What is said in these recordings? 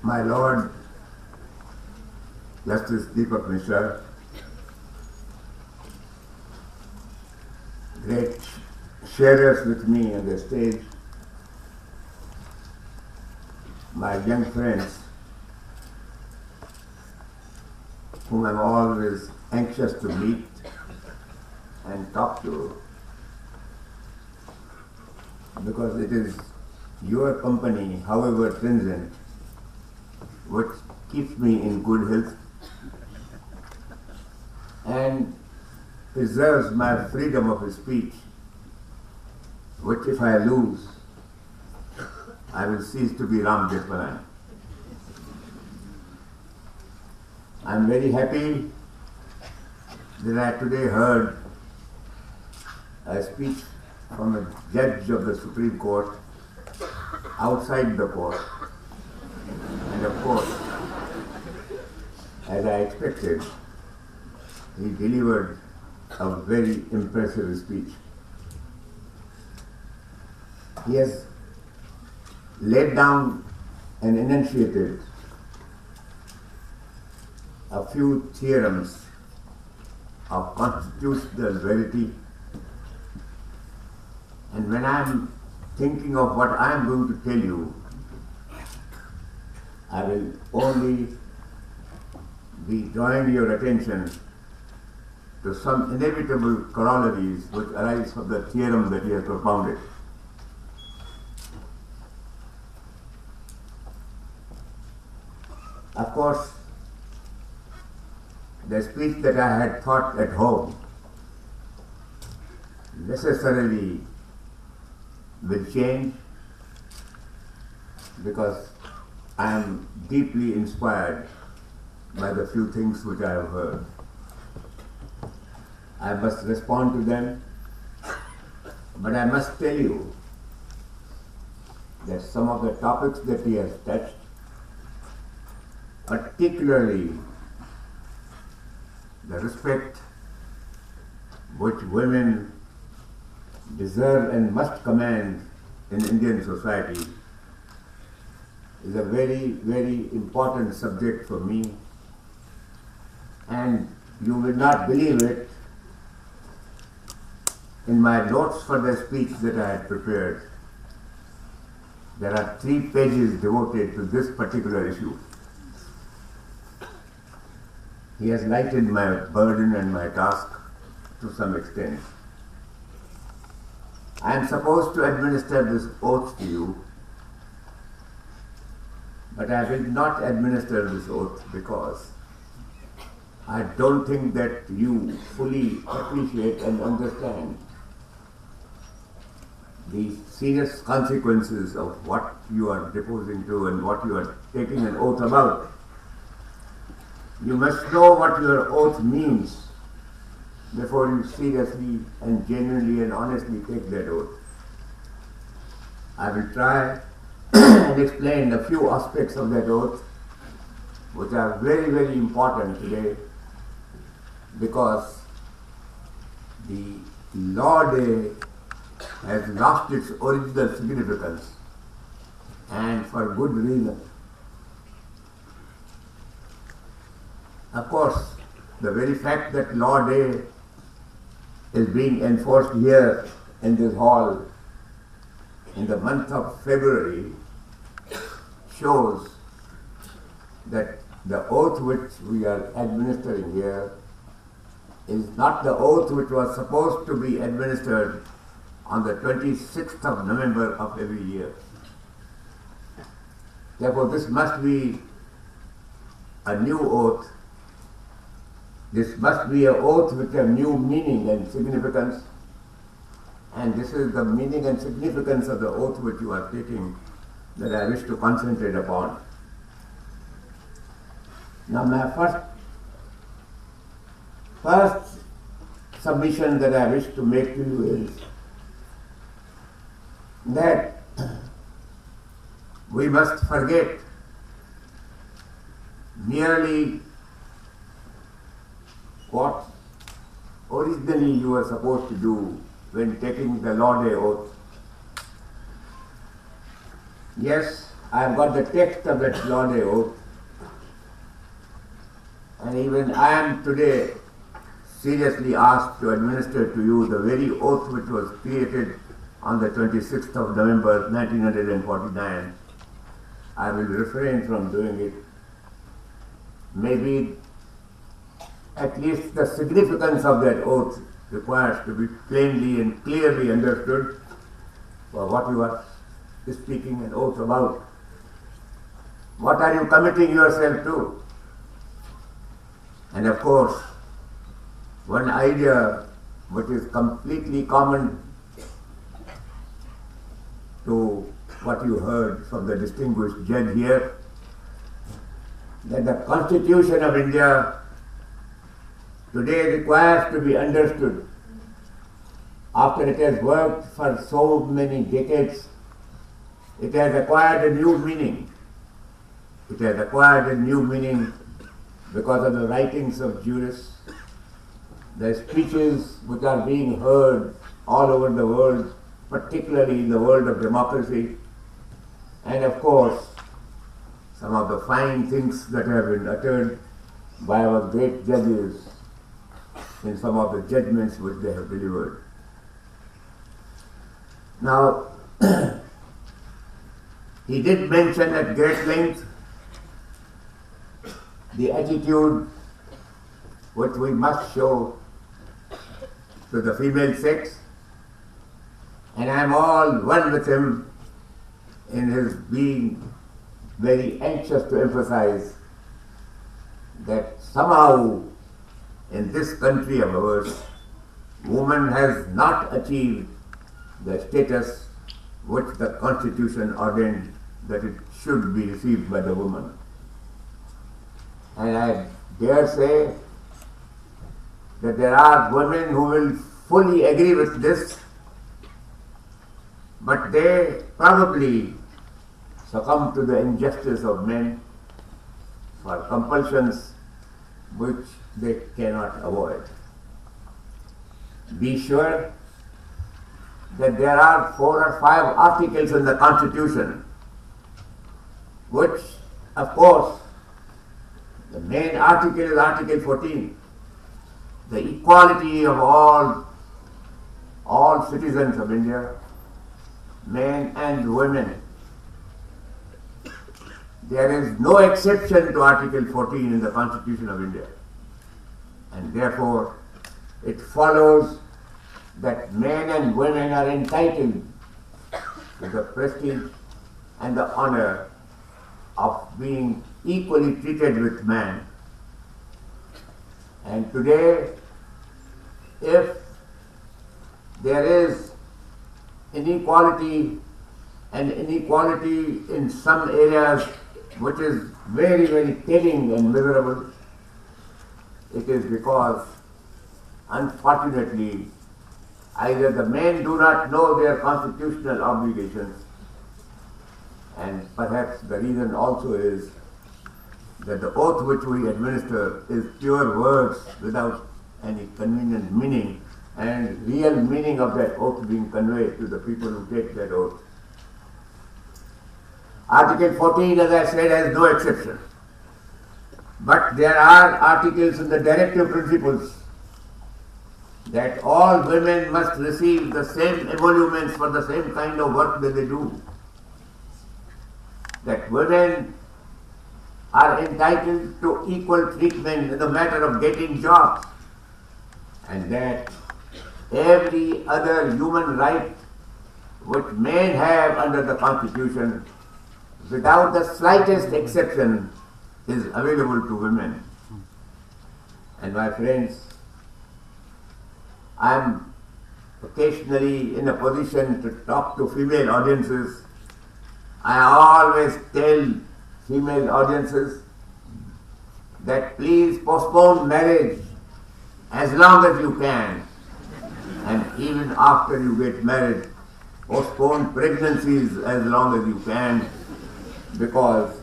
My Lord Justice Deepak Mishra, great sharers with me on the stage, my young friends, whom I'm always anxious to meet and talk to, because it is your company, however transient, which keeps me in good health and preserves my freedom of speech, which if I lose, I will cease to be Ram Jethmalani. I am very happy that I today heard a speech from a judge of the Supreme Court outside the court. And of course, as I expected, he delivered a very impressive speech. He has laid down and enunciated a few theorems of constitutional verity, and when I am thinking of what I am going to tell you, I will only be drawing your attention to some inevitable corollaries which arise from the theorem that he has propounded. Of course, the speech that I had thought at home necessarily will change, because I am deeply inspired by the few things which I have heard. I must respond to them, but I must tell you that some of the topics that he has touched, particularly the respect which women deserve and must command in Indian society, is a very, very important subject for me. And you will not believe it, in my notes for the speech that I had prepared, there are 3 pages devoted to this particular issue. He has lightened my burden and my task to some extent. I am supposed to administer this oath to you, but I will not administer this oath because I don't think that you fully appreciate and understand the serious consequences of what you are deposing to and what you are taking an oath about. You must know what your oath means before you seriously and genuinely and honestly take that oath. I will try and explain a few aspects of that oath which are very, very important today, because the law day has lost its original significance, and for good reason. Of course, the very fact that Law Day is being enforced here in this hall in the month of February shows that the oath which we are administering here is not the oath which was supposed to be administered on the 26th of November of every year. Therefore, this must be a new oath. This must be an oath with a new meaning and significance, and this is the meaning and significance of the oath which you are taking that I wish to concentrate upon. Now, my first submission that I wish to make to you is that we must forget merely what originally you were supposed to do when taking the Law Day oath. Yes, I have got the text of that law day oath, and even I am today seriously asked to administer to you the very oath which was created on the 26th of November 1949. I will refrain from doing it. Maybe at least the significance of that oath requires to be plainly and clearly understood for what you are speaking an oath about. What are you committing yourself to? And of course, one idea which is completely common to what you heard from the distinguished judge here, that the Constitution of India today requires to be understood after it has worked for so many decades. It has acquired a new meaning. It has acquired a new meaning because of the writings of jurists, the speeches which are being heard all over the world, particularly in the world of democracy, and of course, some of the fine things that have been uttered by our great judges in some of the judgments which they have delivered. Now, he did mention at great length the attitude which we must show to the female sex, and I am all one with him in his being very anxious to emphasize that somehow in this country of ours, woman has not achieved the status which the Constitution ordained that it should be received by the woman. And I dare say that there are women who will fully agree with this, but they probably succumb to the injustice of men for compulsions which they cannot avoid. Be sure that there are 4 or 5 articles in the Constitution which, of course, the main article is Article 14, the equality of all citizens of India, men and women. There is no exception to Article 14 in the Constitution of India, and therefore it follows that men and women are entitled to the prestige and the honor of being equally treated with man. And today, if there is inequality, and inequality in some areas which is very, very telling and miserable, it is because, unfortunately, either the men do not know their constitutional obligations, and perhaps the reason also is that the oath which we administer is pure words without any convenient meaning, and real meaning of that oath being conveyed to the people who take that oath. Article 14, as I said, has no exception. But there are articles in the directive principles that all women must receive the same emoluments for the same kind of work that they do. That women are entitled to equal treatment in the matter of getting jobs, and that every other human right which men have under the Constitution, without the slightest exception, is available to women. And my friends, I am occasionally in a position to talk to female audiences. I always tell female audiences that please postpone marriage as long as you can, and even after you get married, postpone pregnancies as long as you can, because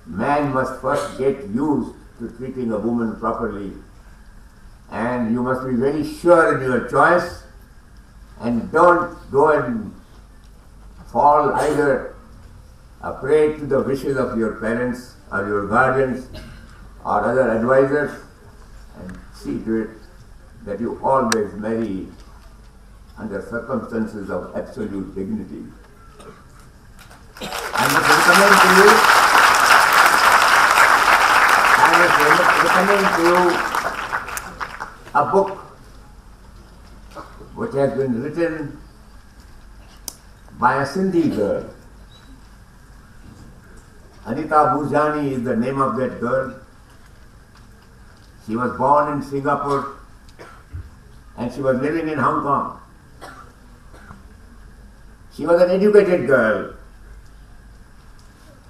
man must first get used to treating a woman properly, and you must be very sure in your choice, and don't go and fall either a prey to the wishes of your parents or your guardians or other advisors, and see to it that you always marry under circumstances of absolute dignity. I must recommend to you a book which has been written by a Sindhi girl. Anita Bhujani is the name of that girl. She was born in Singapore and she was living in Hong Kong. She was an educated girl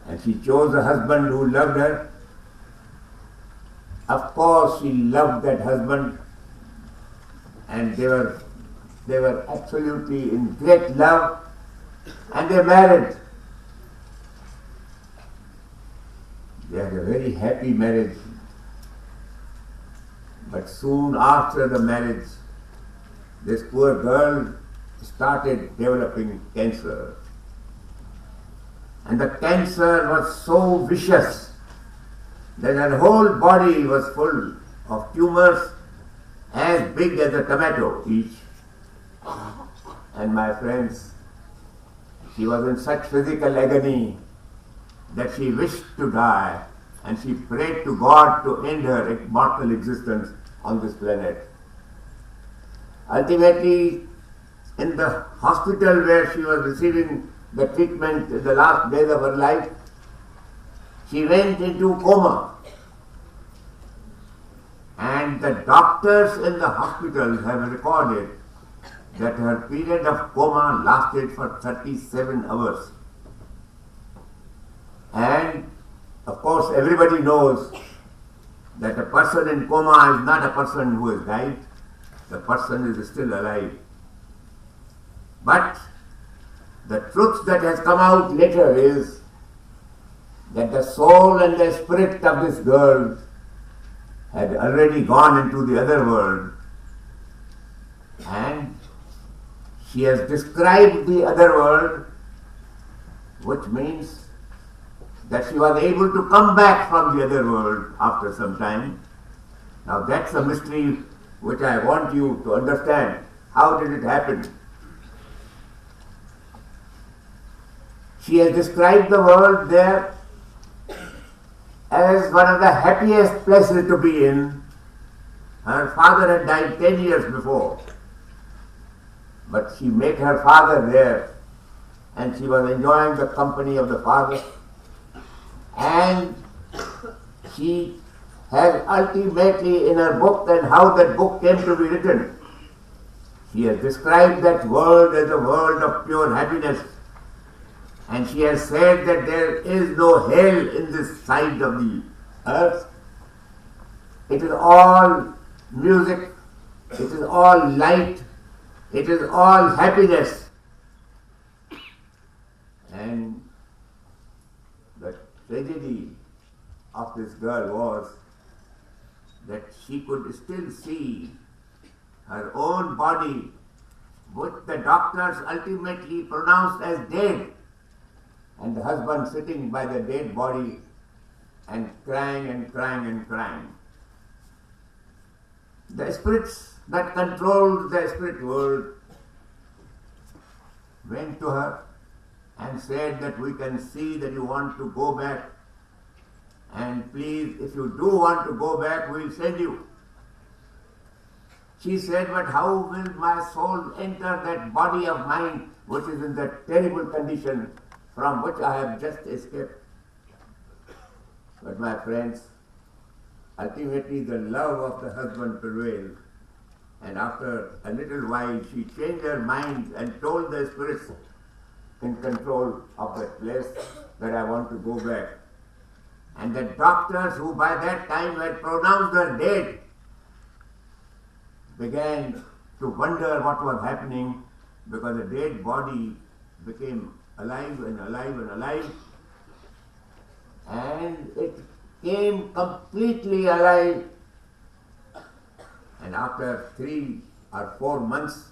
and she chose a husband who loved her. Of course, she loved that husband and they were absolutely in great love and they married. They had a very happy marriage. But soon after the marriage, this poor girl started developing cancer. And the cancer was so vicious that her whole body was full of tumors as big as a tomato each. And my friends, she was in such physical agony that she wished to die and she prayed to God to end her mortal existence on this planet. Ultimately, in the hospital where she was receiving the treatment in the last days of her life, she went into coma. And the doctors in the hospital have recorded that her period of coma lasted for 37 hours. And of course, everybody knows that a person in coma is not a person who has died. The person is still alive. But the truth that has come out later is that the soul and the spirit of this girl had already gone into the other world, and she has described the other world, which means that she was able to come back from the other world after some time. Now that's a mystery which I want you to understand. How did it happen? She has described the world there as one of the happiest places to be in. Her father had died 10 years before, but she met her father there and she was enjoying the company of the father. And she has ultimately in her book, and how that book came to be written, she has described that world as a world of pure happiness. And she has said that there is no hell in this side of the earth. It is all music, it is all light, it is all happiness. And the tragedy of this girl was that she could still see her own body, which the doctors ultimately pronounced as dead, and the husband sitting by the dead body and crying and crying and crying. The spirits that controlled the spirit world went to her and said that we can see that you want to go back, and please, if you do want to go back, we will send you. She said, but how will my soul enter that body of mine which is in that terrible condition from which I have just escaped? But my friends, ultimately the love of the husband prevailed, and after a little while she changed her mind and told the spirits in control of that place that I want to go back. And the doctors who by that time had pronounced her dead began to wonder what was happening, because the dead body became alive and alive and alive, and it came completely alive. And after 3 or 4 months,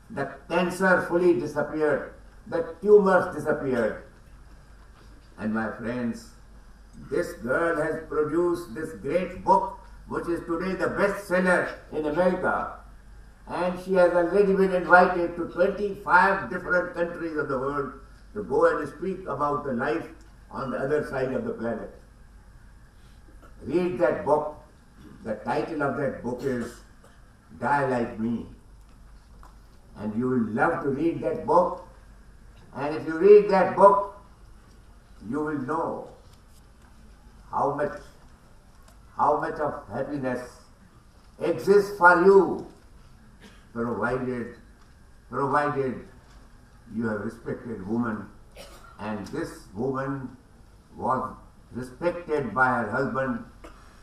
the cancer fully disappeared, the tumors disappeared, And my friends, this girl has produced this great book, which is today the bestseller in America. And she has already been invited to 25 different countries of the world to go and speak about the life on the other side of the planet. Read that book. The title of that book is Die Like Me. And you will love to read that book. And if you read that book, you will know how much of happiness exists for you, provided you have respected woman, and this woman was respected by her husband,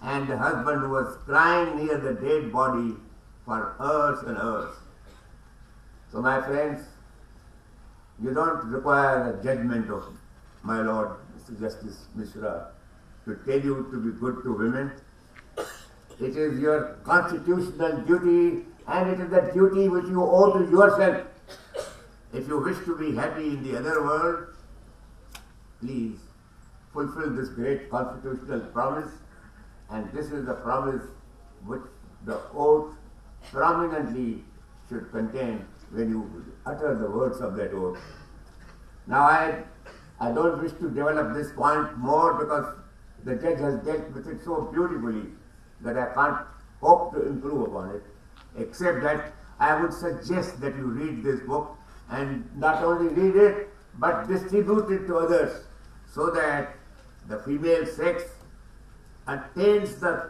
and the husband was crying near the dead body for hours and hours. So my friends, you don't require a judgment of my Lord, Mr. Justice Mishra, to tell you to be good to women. It is your constitutional duty, and it is the duty which you owe to yourself. If you wish to be happy in the other world, please fulfill this great constitutional promise, and this is the promise which the oath prominently should contain when you utter the words of that oath. Now I don't wish to develop this point more because the judge has dealt with it so beautifully that I can't hope to improve upon it, except that I would suggest that you read this book, and not only read it, but distribute it to others, so that the female sex attains the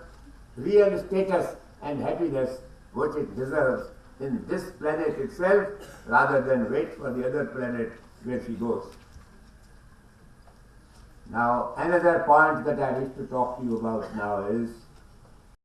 real status and happiness which it deserves in this planet itself, rather than wait for the other planet where she goes. Now, another point that I wish to talk to you about now is